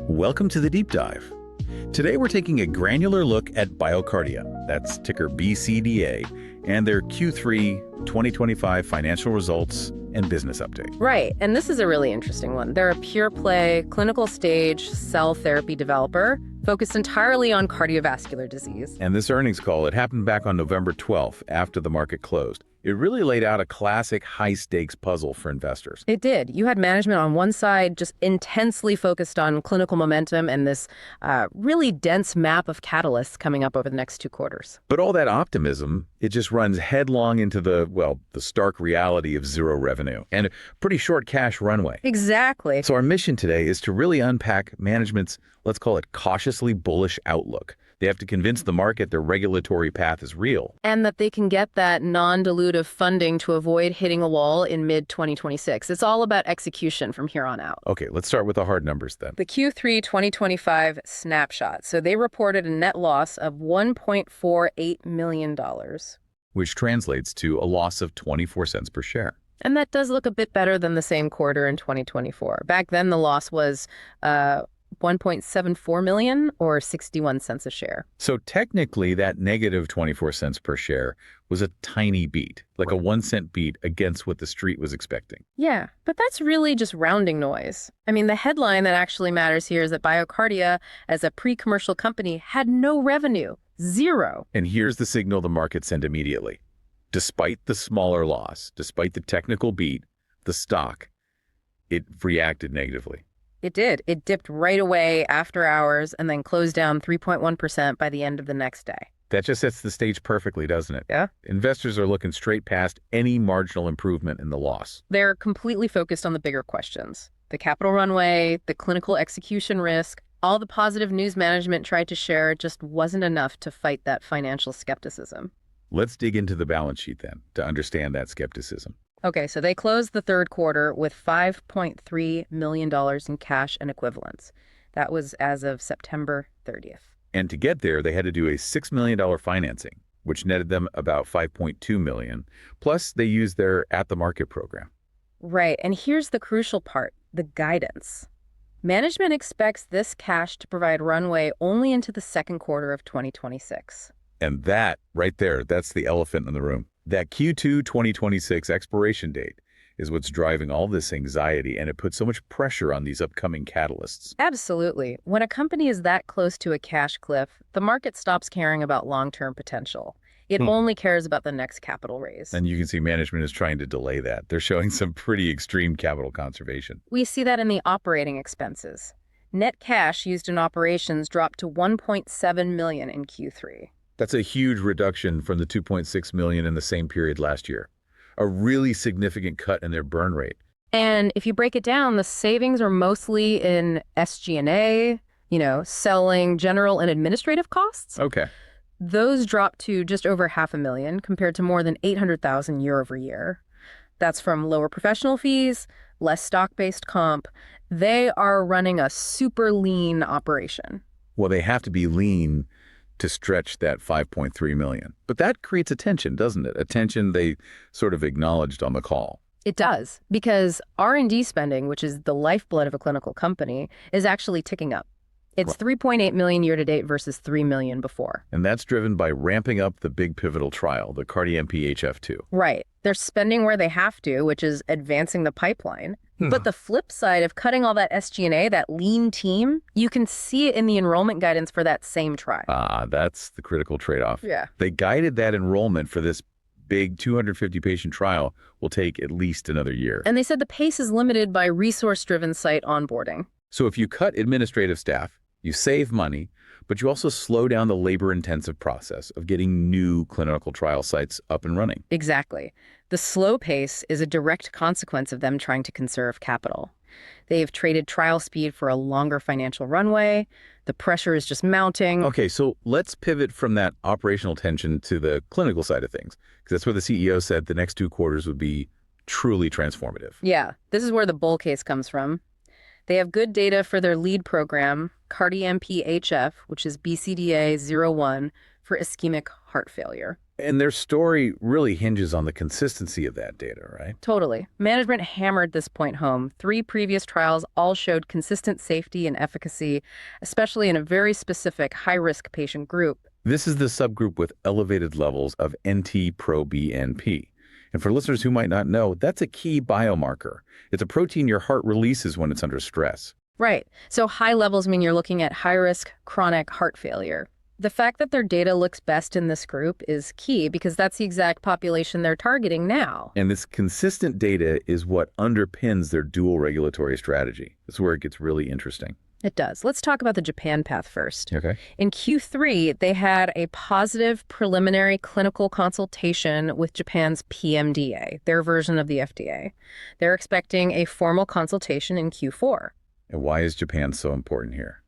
Welcome to the Deep Dive. Today we're taking a granular look at BioCardia, that's ticker BCDA, and their Q3 2025 financial results and business update. Right, and this is a really interesting one. They're a pure-play, clinical-stage cell therapy developer focused entirely on cardiovascular disease. And this earnings call, it happened back on November 12th after the market closed. It really laid out a classic high-stakes puzzle for investors. It did. You had management on one side just intensely focused on clinical momentum and this really dense map of catalysts coming up over the next 2 quarters. But all that optimism, it just runs headlong into the stark reality of zero revenue and a pretty short cash runway. Exactly. So our mission today is to really unpack management's, let's call it, cautiously bullish outlook. They have to convince the market their regulatory path is real. And that they can get that non-dilutive funding to avoid hitting a wall in mid-2026. It's all about execution from here on out. Okay, let's start with the hard numbers then. The Q3 2025 snapshot. So they reported a net loss of $1.48 million. Which translates to a loss of 24 cents per share. And that does look a bit better than the same quarter in 2024. Back then, the loss was $1.74 million or 61 cents a share. So technically, that negative 24 cents per share was a tiny beat, like a 1 cent beat against what the street was expecting. Yeah, but that's really just rounding noise. I mean, the headline that actually matters here is that BioCardia, as a pre-commercial company, had no revenue, zero. And here's the signal the market sent immediately. Despite the smaller loss, despite the technical beat, the stock, it reacted negatively. It did. It dipped right away after hours and then closed down 3.1% by the end of the next day. That just sets the stage perfectly, doesn't it? Yeah. Investors are looking straight past any marginal improvement in the loss. They're completely focused on the bigger questions. The capital runway, the clinical execution risk, all the positive news management tried to share just wasn't enough to fight that financial skepticism. Let's dig into the balance sheet then to understand that skepticism. Okay, so they closed the third quarter with $5.3 million in cash and equivalents. That was as of September 30th. And to get there, they had to do a $6 million financing, which netted them about $5.2 million. Plus, they used their at-the-market program. Right, and here's the crucial part, the guidance. Management expects this cash to provide runway only into the second quarter of 2026. And that, right there, that's the elephant in the room. That Q2 2026 expiration date is what's driving all this anxiety, and it puts so much pressure on these upcoming catalysts. Absolutely. When a company is that close to a cash cliff, the market stops caring about long-term potential. It only cares about the next capital raise. And you can see management is trying to delay that. They're showing some pretty extreme capital conservation. We see that in the operating expenses. Net cash used in operations dropped to $1.7 million in Q3. That's a huge reduction from the $2.6 million in the same period last year. A really significant cut in their burn rate. And if you break it down, the savings are mostly in SG&A, selling, general and administrative costs. Okay. Those dropped to just over $500,000 compared to more than $800,000 year over year. That's from lower professional fees, less stock-based comp. They are running a super lean operation. Well, they have to be lean to stretch that $5.3 million. But that creates a tension, doesn't it? A tension they sort of acknowledged on the call. It does, because R&D spending, which is the lifeblood of a clinical company, is actually ticking up. It's $3.8 million year to date versus $3 million before. And that's driven by ramping up the big pivotal trial, the CardiAMP HF II. Right. They're spending where they have to, which is advancing the pipeline. But the flip side of cutting all that SG&A, that lean team, you can see it in the enrollment guidance for that same trial. That's the critical trade-off. Yeah. They guided that enrollment for this big 250-patient trial will take at least another year. And they said the pace is limited by resource-driven site onboarding. So if you cut administrative staff, you save money, but you also slow down the labor-intensive process of getting new clinical trial sites up and running. Exactly. The slow pace is a direct consequence of them trying to conserve capital. They've traded trial speed for a longer financial runway. The pressure is just mounting. Okay, so let's pivot from that operational tension to the clinical side of things, because that's where the CEO said the next 2 quarters would be truly transformative. Yeah, this is where the bull case comes from. They have good data for their lead program, CardiAMP HF, which is BCDA 01 for ischemic heart failure. And their story really hinges on the consistency of that data, right? Totally. Management hammered this point home. 3 previous trials all showed consistent safety and efficacy, especially in a very specific high-risk patient group. This is the subgroup with elevated levels of NT-proBNP. And for listeners who might not know, that's a key biomarker. It's a protein your heart releases when it's under stress. Right. So high levels mean you're looking at high-risk chronic heart failure. The fact that their data looks best in this group is key because that's the exact population they're targeting now. And this consistent data is what underpins their dual regulatory strategy. This is where it gets really interesting. It does. Let's talk about the Japan path first. Okay. In Q3, they had a positive preliminary clinical consultation with Japan's PMDA, their version of the FDA. They're expecting a formal consultation in Q4. And why is Japan so important here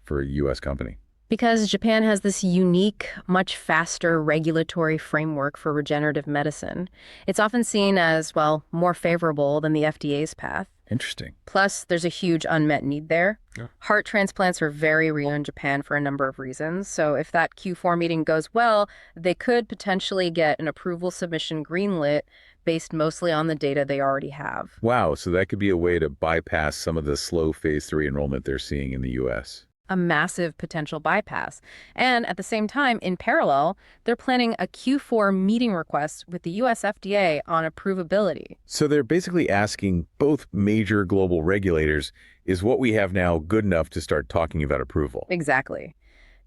for a U.S. company? Because Japan has this unique, much faster regulatory framework for regenerative medicine. It's often seen as, well, more favorable than the FDA's path. Interesting. Plus, there's a huge unmet need there. Yeah. Heart transplants are very rare in Japan for a number of reasons. So if that Q4 meeting goes well, they could potentially get an approval submission greenlit based mostly on the data they already have. Wow, so that could be a way to bypass some of the slow phase 3 enrollment they're seeing in the U.S. A massive potential bypass. And at the same time, in parallel, they're planning a Q4 meeting request with the US FDA on approvability. So they're basically asking both major global regulators, is what we have now good enough to start talking about approval? Exactly.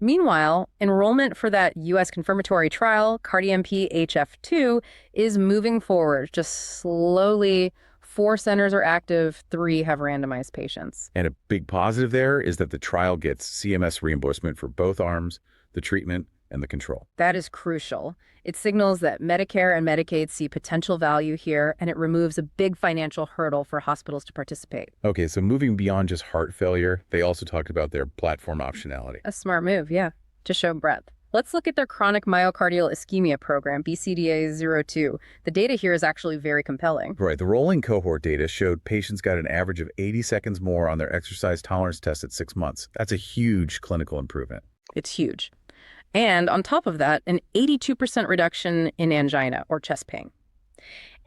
Meanwhile, enrollment for that US confirmatory trial, CardiAMP HF II, is moving forward, just slowly. 4 centers are active, 3 have randomized patients. And a big positive there is that the trial gets CMS reimbursement for both arms, the treatment and the control. That is crucial. It signals that Medicare and Medicaid see potential value here, and it removes a big financial hurdle for hospitals to participate. Okay, so moving beyond just heart failure, they also talked about their platform optionality. A smart move, yeah, to show breadth. Let's look at their chronic myocardial ischemia program, BCDA-02. The data here is actually very compelling. Right, the rolling cohort data showed patients got an average of 80 seconds more on their exercise tolerance test at 6 months. That's a huge clinical improvement. It's huge. And on top of that, an 82% reduction in angina or chest pain.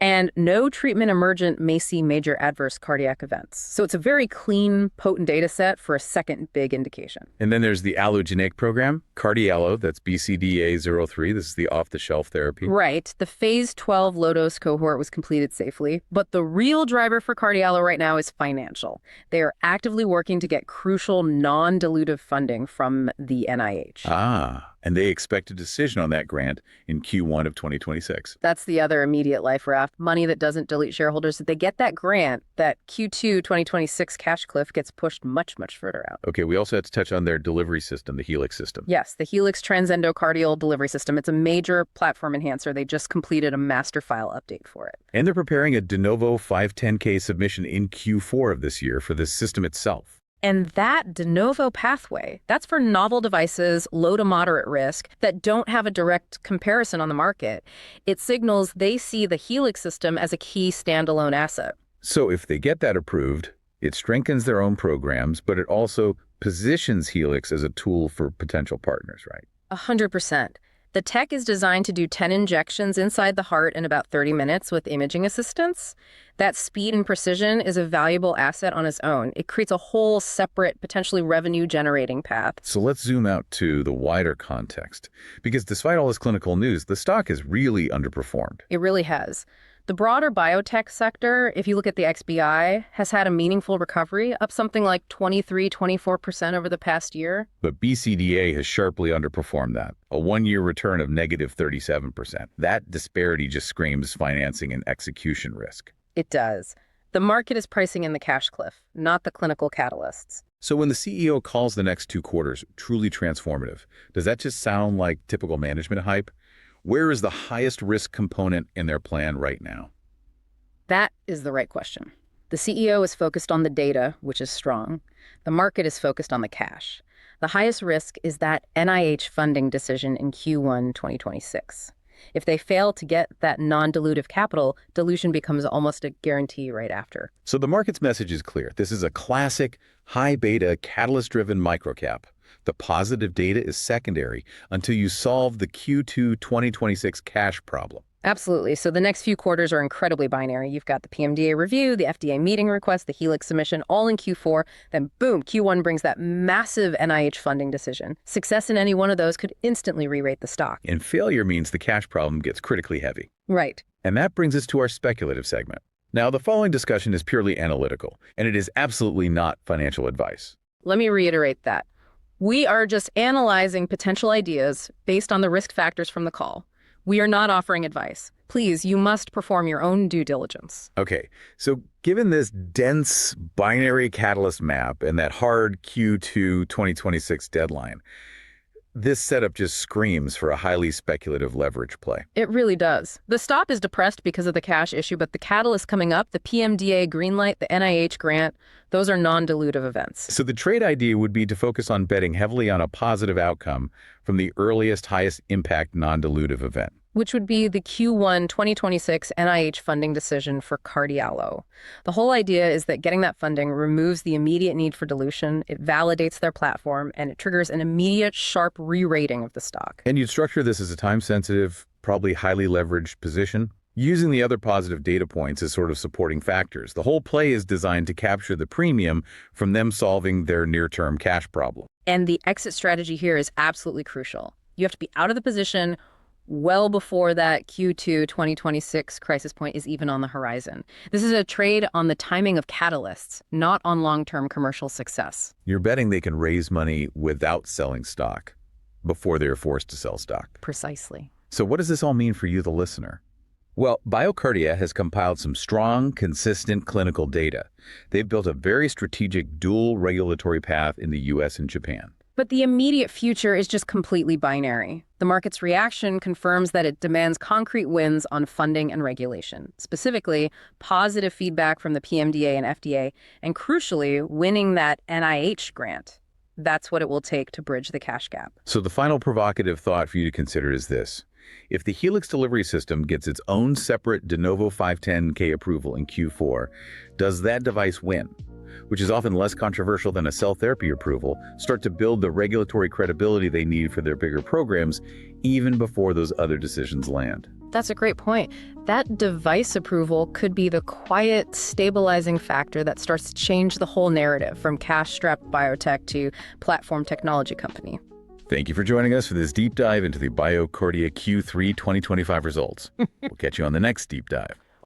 And no treatment emergent may see major adverse cardiac events. So it's a very clean, potent data set for a second big indication. And then there's the allogeneic program, CardiAllo, that's BCDA-03. This is the off-the-shelf therapy. Right. The phase 12 low-dose cohort was completed safely. But the real driver for CardiAllo right now is financial. They are actively working to get crucial non-dilutive funding from the NIH. And they expect a decision on that grant in Q1 of 2026. That's the other immediate life raft, money that doesn't dilute shareholders. If they get that grant, that Q2 2026 cash cliff gets pushed much, much further out. Okay, we also have to touch on their delivery system, the Helix system. Yes, the Helix transendocardial delivery system. It's a major platform enhancer. They just completed a master file update for it. And they're preparing a de novo 510K submission in Q4 of this year for this system itself. And that de novo pathway, that's for novel devices, low to moderate risk, that don't have a direct comparison on the market. It signals they see the Helix system as a key standalone asset. So if they get that approved, it strengthens their own programs, but it also positions Helix as a tool for potential partners, right? 100%. The tech is designed to do 10 injections inside the heart in about 30 minutes with imaging assistance. That speed and precision is a valuable asset on its own. It creates a whole separate, potentially revenue-generating path. So let's zoom out to the wider context. Because despite all this clinical news, the stock has really underperformed. It really has. The broader biotech sector, if you look at the XBI, has had a meaningful recovery, up something like 23–24% over the past year. But BCDA has sharply underperformed that, a one-year return of negative 37%. That disparity just screams financing and execution risk. It does. The market is pricing in the cash cliff, not the clinical catalysts. So when the CEO calls the next 2 quarters truly transformative, does that just sound like typical management hype? Where is the highest risk component in their plan right now? That is the right question. The CEO is focused on the data, which is strong. The market is focused on the cash. The highest risk is that NIH funding decision in Q1 2026. If they fail to get that non-dilutive capital, dilution becomes almost a guarantee right after. So the market's message is clear. This is a classic, high-beta, catalyst-driven microcap. The positive data is secondary until you solve the Q2 2026 cash problem. Absolutely. So the next few quarters are incredibly binary. You've got the PMDA review, the FDA meeting request, the Helix submission, all in Q4. Then boom, Q1 brings that massive NIH funding decision. Success in any one of those could instantly re-rate the stock. And failure means the cash problem gets critically heavy. Right. And that brings us to our speculative segment. Now, the following discussion is purely analytical, and it is absolutely not financial advice. Let me reiterate that. We are just analyzing potential ideas based on the risk factors from the call. We are not offering advice. Please, you must perform your own due diligence. Okay, so given this dense binary catalyst map and that hard Q2 2026 deadline, this setup just screams for a highly speculative leverage play. It really does. The stock is depressed because of the cash issue, but the catalyst coming up, the PMDA greenlight, the NIH grant, those are non-dilutive events. So the trade idea would be to focus on betting heavily on a positive outcome from the earliest, highest impact non-dilutive event, Which would be the Q1 2026 NIH funding decision for CardiALO. The whole idea is that getting that funding removes the immediate need for dilution, it validates their platform, and it triggers an immediate, sharp re-rating of the stock. And you'd structure this as a time-sensitive, probably highly leveraged position, using the other positive data points as sort of supporting factors. The whole play is designed to capture the premium from them solving their near-term cash problem. And the exit strategy here is absolutely crucial. You have to be out of the position well before that Q2 2026 crisis point is even on the horizon. This is a trade on the timing of catalysts, not on long-term commercial success. You're betting they can raise money without selling stock before they're forced to sell stock. Precisely. So what does this all mean for you, the listener? Well, BioCardia has compiled some strong, consistent clinical data. They've built a very strategic dual regulatory path in the US and Japan. But the immediate future is just completely binary. The market's reaction confirms that it demands concrete wins on funding and regulation, specifically positive feedback from the PMDA and FDA, and crucially, winning that NIH grant. That's what it will take to bridge the cash gap. So the final provocative thought for you to consider is this. If the Helix delivery system gets its own separate de novo 510(k) approval in Q4, does that device win, which is often less controversial than a cell therapy approval, start to build the regulatory credibility they need for their bigger programs, even before those other decisions land? That's a great point. That device approval could be the quiet, stabilizing factor that starts to change the whole narrative from cash-strapped biotech to platform technology company. Thank you for joining us for this deep dive into the BioCardia Q3 2025 results. We'll catch you on the next deep dive.